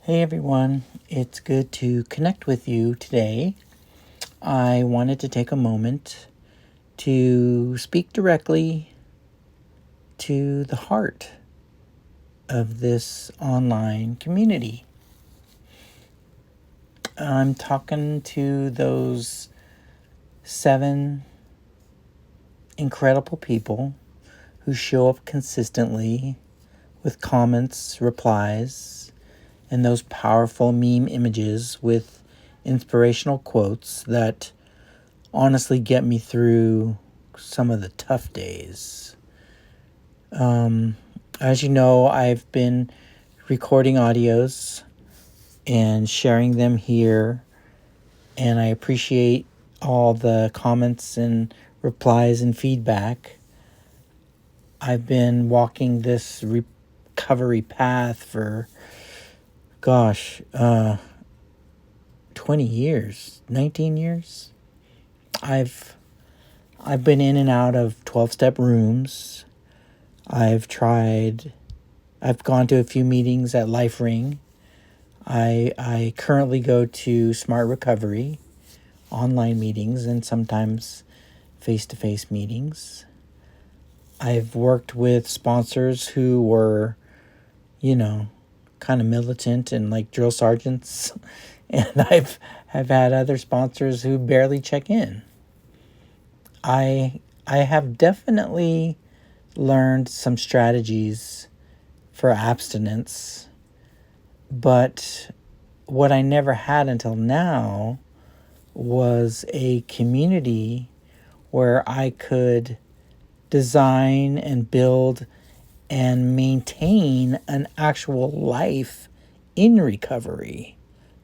Hey everyone, it's good to connect with you today. I wanted to take a moment to speak directly to the heart of this online community. I'm talking to those 7 incredible people who show up consistently with comments, replies, and those powerful meme images with inspirational quotes that honestly get me through some of the tough days. As you know, I've been recording audios and sharing them here, and I appreciate all the comments and replies and feedback. I've been walking this recovery path for, 20 years, 19 years. I've been in and out of 12-step rooms. I've gone to a few meetings at LifeRing. I currently go to Smart Recovery, online meetings, and sometimes face-to-face meetings. I've worked with sponsors who were, kind of militant and like drill sergeants. And I've had other sponsors who barely check in. I have definitely learned some strategies for abstinence, but what I never had until now was a community where I could design and build and maintain an actual life in recovery,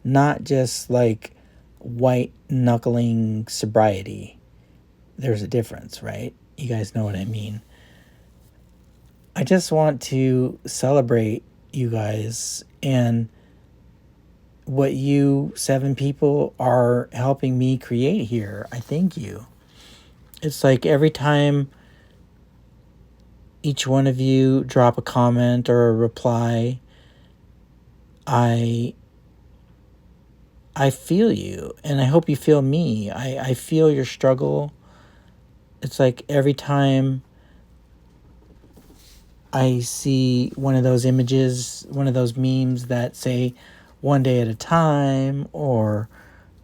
not just like white knuckling sobriety. There's a difference, right? You guys know what I mean. I just want to celebrate you guys and what you 7 people are helping me create here. I thank you. It's like every time each one of you drop a comment or a reply, I feel you, and I hope you feel me. I feel your struggle. It's like every time I see one of those images, one of those memes that say one day at a time or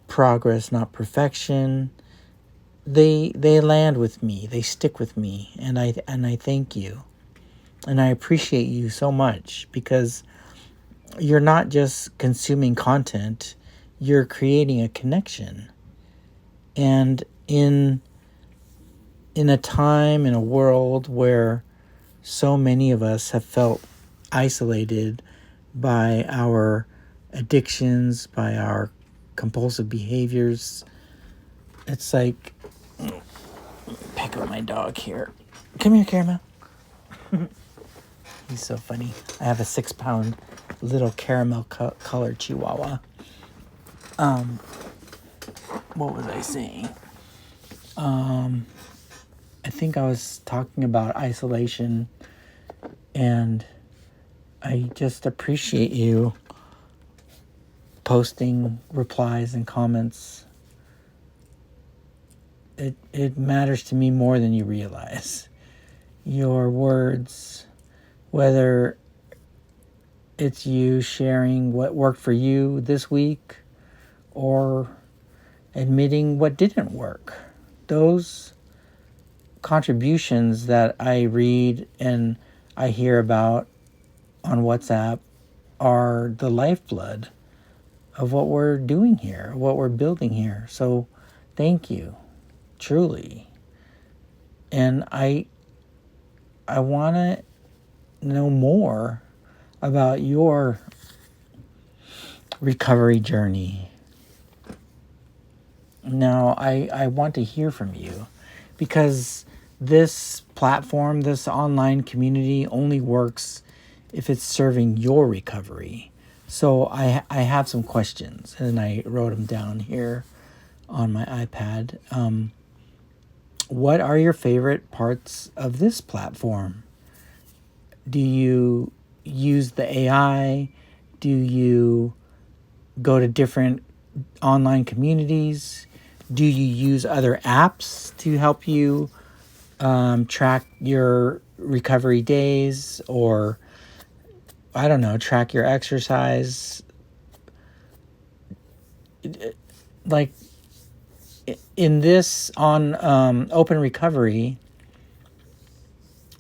progress, not perfection, they land with me. They stick with me, and I thank you. And I appreciate you so much because you're not just consuming content, you're creating a connection. And in a time, in a world where so many of us have felt isolated by our addictions, by our compulsive behaviors, it's like, pick up my dog here. Come here, Caramel. He's so funny. I have a 6-pound little caramel colored chihuahua. What was I saying? I think I was talking about isolation, and I just appreciate you posting replies and comments. It matters to me more than you realize. Your words, whether it's you sharing what worked for you this week or admitting what didn't work, those contributions that I read and I hear about on WhatsApp are the lifeblood of what we're doing here, what we're building here. So thank you, truly. And I want to know more about your recovery journey. Now, I want to hear from you because this platform, this online community only works if it's serving your recovery. So I have some questions, and I wrote them down here on my iPad. What are your favorite parts of this platform? Do you use the AI? Do you go to different online communities? Do you use other apps to help you track your recovery days, or I don't know, track your exercise? Like in this on Open Recovery,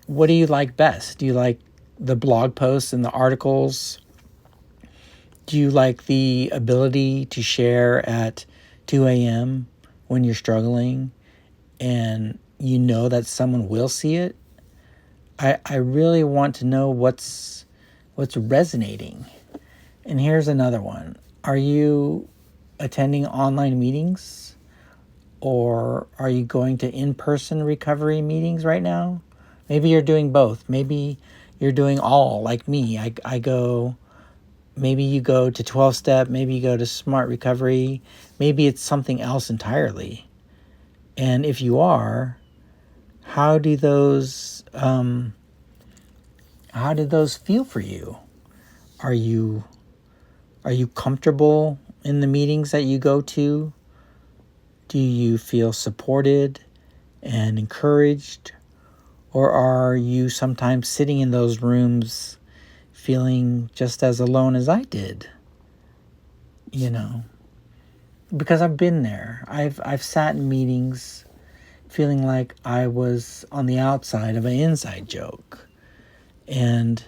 what do you like best? Do you like the blog posts and the articles? Do you like the ability to share at 2 a.m. when you're struggling and you know that someone will see it? I really want to know what's resonating. And here's another one. Are you attending online meetings, or are you going to in-person recovery meetings right now? Maybe you're doing both. Maybe you're doing all like me. I go, maybe you go to 12-step, maybe you go to Smart Recovery, maybe it's something else entirely. And if you are, how do those feel for you? Are you comfortable in the meetings that you go to? Do you feel supported and encouraged? Or are you sometimes sitting in those rooms feeling just as alone as I did? You know, because I've been there. I've sat in meetings feeling like I was on the outside of an inside joke. And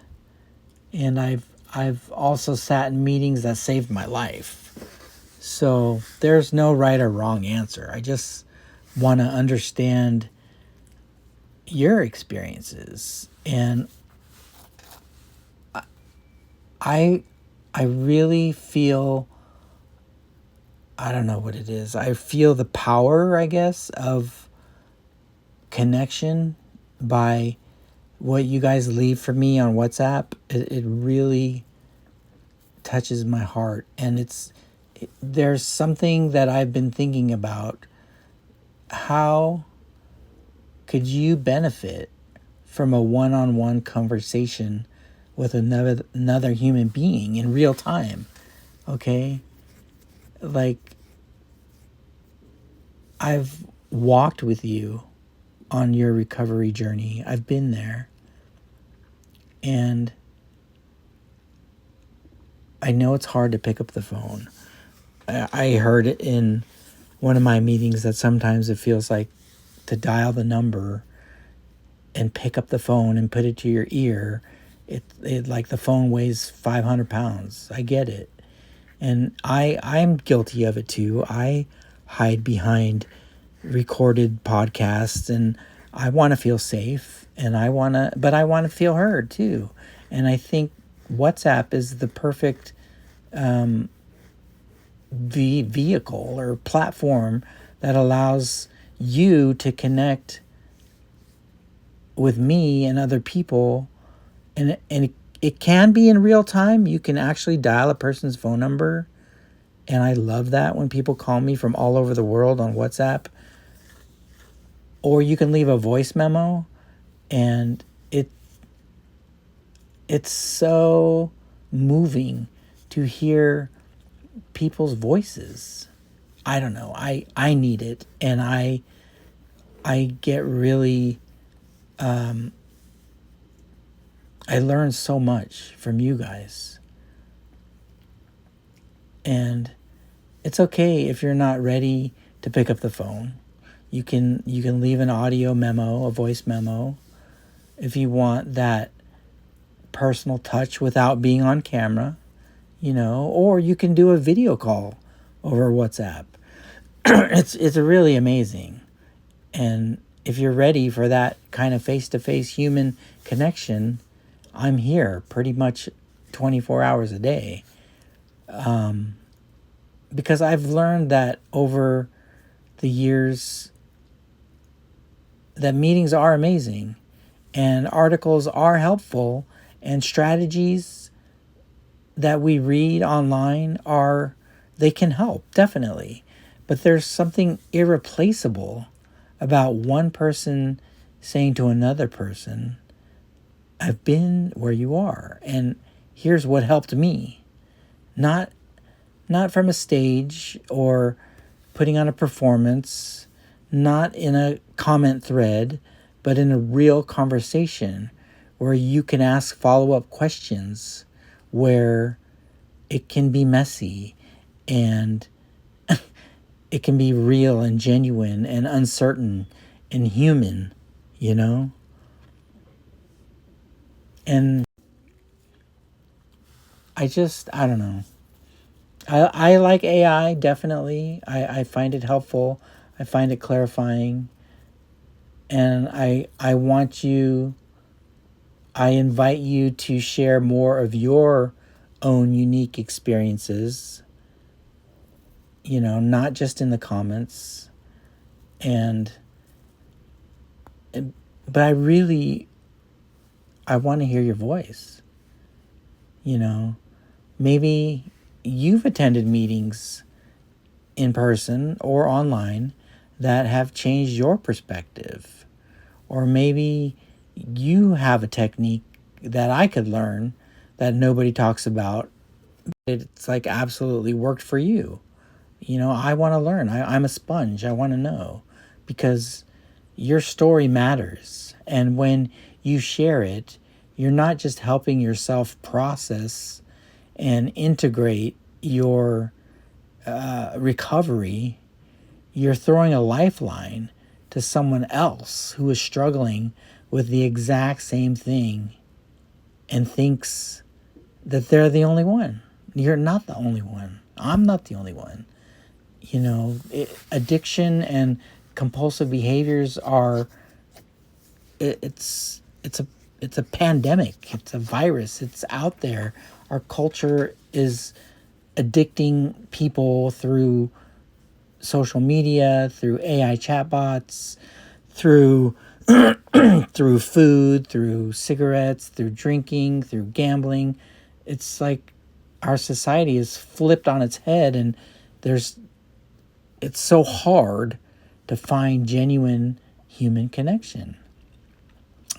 I've also sat in meetings that saved my life. So there's no right or wrong answer. I just want to understand your experiences. And I really feel, I don't know what it is. I feel the power, I guess, of connection by what you guys leave for me on WhatsApp. It really touches my heart. And there's something that I've been thinking about. How could you benefit from a one-on-one conversation with another human being in real time? Okay? Like, I've walked with you on your recovery journey. I've been there. And I know it's hard to pick up the phone. I heard it in one of my meetings that sometimes it feels like to dial the number and pick up the phone and put it to your ear, it like the phone weighs 500 pounds. I get it. And I'm guilty of it too. I hide behind recorded podcasts, and I want to feel safe, and I want to feel heard too. And I think WhatsApp is the perfect vehicle or platform that allows you to connect with me and other people, and it can be in real time. You can actually dial a person's phone number, and I love that when people call me from all over the world on WhatsApp. Or you can leave a voice memo, and it's so moving to hear people's voices. I don't know. I need it, and I get really I learn so much from you guys. And it's okay if you're not ready to pick up the phone. You can leave an audio memo, a voice memo, if you want that personal touch without being on camera, or you can do a video call over WhatsApp. It's really amazing. And if you're ready for that kind of face-to-face human connection, I'm here pretty much 24 hours a day. Because I've learned that over the years that meetings are amazing and articles are helpful, and strategies that we read online they can help, definitely. But there's something irreplaceable about one person saying to another person, I've been where you are, and here's what helped me. not not from a stage or putting on a performance, not in a comment thread, but in a real conversation where you can ask follow-up questions, where it can be messy and it can be real and genuine and uncertain and human, you know? And I don't know. I like AI, definitely. I find it helpful. I find it clarifying. And I invite you to share more of your own unique experiences, not just in the comments. And, but I want to hear your voice, you know. Maybe you've attended meetings in person or online that have changed your perspective. Or maybe you have a technique that I could learn that nobody talks about. It's like absolutely worked for you. I want to learn. I'm a sponge. I want to know because your story matters. And when you share it, you're not just helping yourself process and integrate your recovery, you're throwing a lifeline to someone else who is struggling with the exact same thing and thinks that they're the only one. You're not the only one. I'm not the only one. Addiction and compulsive behaviors are it's a pandemic. It's a virus. It's out there. Our culture is addicting people through social media, through AI chatbots, through through food, through cigarettes, through drinking, through gambling. It's like our society is flipped on its head, and it's so hard to find genuine human connection.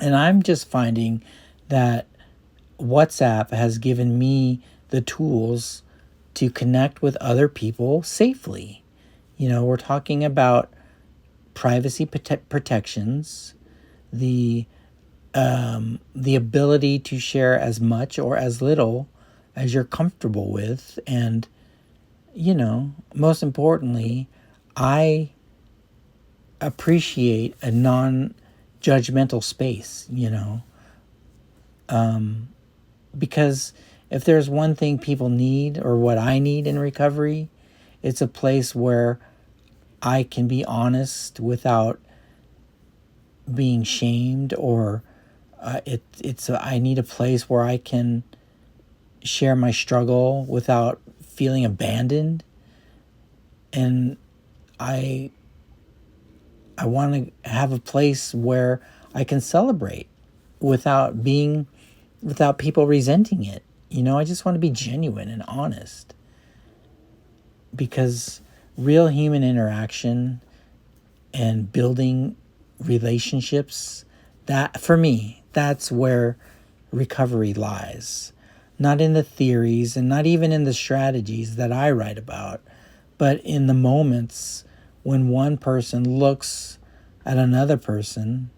And I'm just finding that WhatsApp has given me the tools to connect with other people safely. We're talking about privacy protections, the ability to share as much or as little as you're comfortable with, and most importantly, I appreciate a non-judgmental space. Because if there's one thing people need, or what I need in recovery, it's a place where I can be honest without being shamed, or I need a place where I can share my struggle without feeling abandoned. And I want to have a place where I can celebrate without people resenting it. I just want to be genuine and honest, because real human interaction and building relationships, that for me, that's where recovery lies. Not in the theories and not even in the strategies that I write about, but in the moments when one person looks at another person,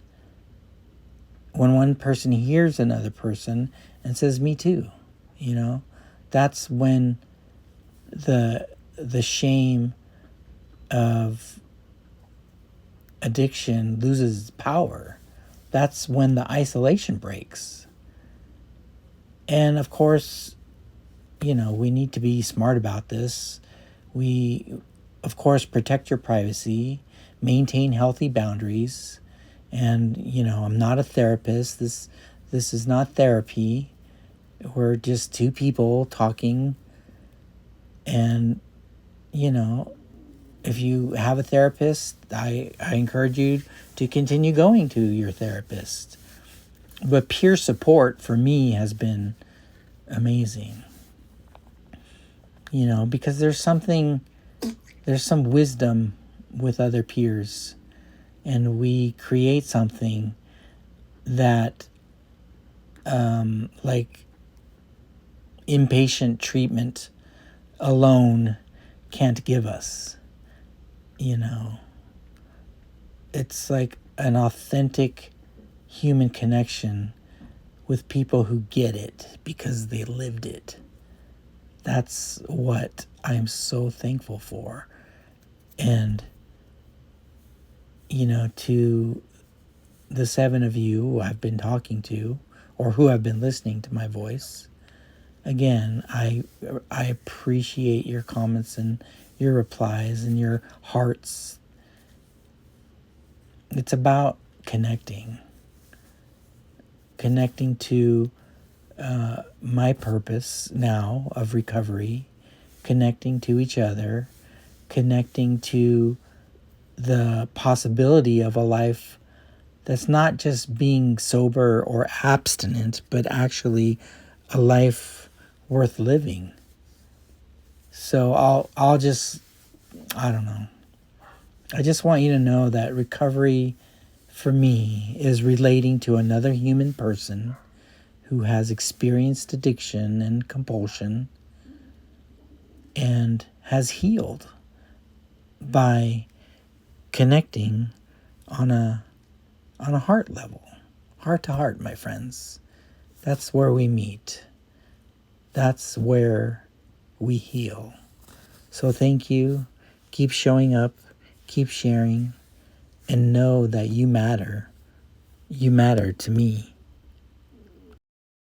when one person hears another person and says, "Me too," that's when the shame of addiction loses power. That's when the isolation breaks. And of course, we need to be smart about this. We, of course, protect your privacy, maintain healthy boundaries. And, I'm not a therapist. This is not therapy. We're just two people talking. And, if you have a therapist, I encourage you to continue going to your therapist. But peer support for me has been amazing. Because there's some wisdom with other peers, and we create something that, like inpatient treatment alone can't give us. You know, it's like an authentic human connection with people who get it because they lived it. That's what I'm so thankful for. And, to the 7 of you I've been talking to, or who have been listening to my voice, again, I appreciate your comments and your replies and your hearts. It's about connecting to my purpose now of recovery, connecting to each other, connecting to the possibility of a life that's not just being sober or abstinent, but actually a life worth living. So I'll just, I don't know. I just want you to know that recovery for me is relating to another human person who has experienced addiction and compulsion and has healed by connecting on a heart level, heart to heart, my friends. That's where we meet. That's where we heal. So thank you. Keep showing up, keep sharing, and know that you matter. You matter to me.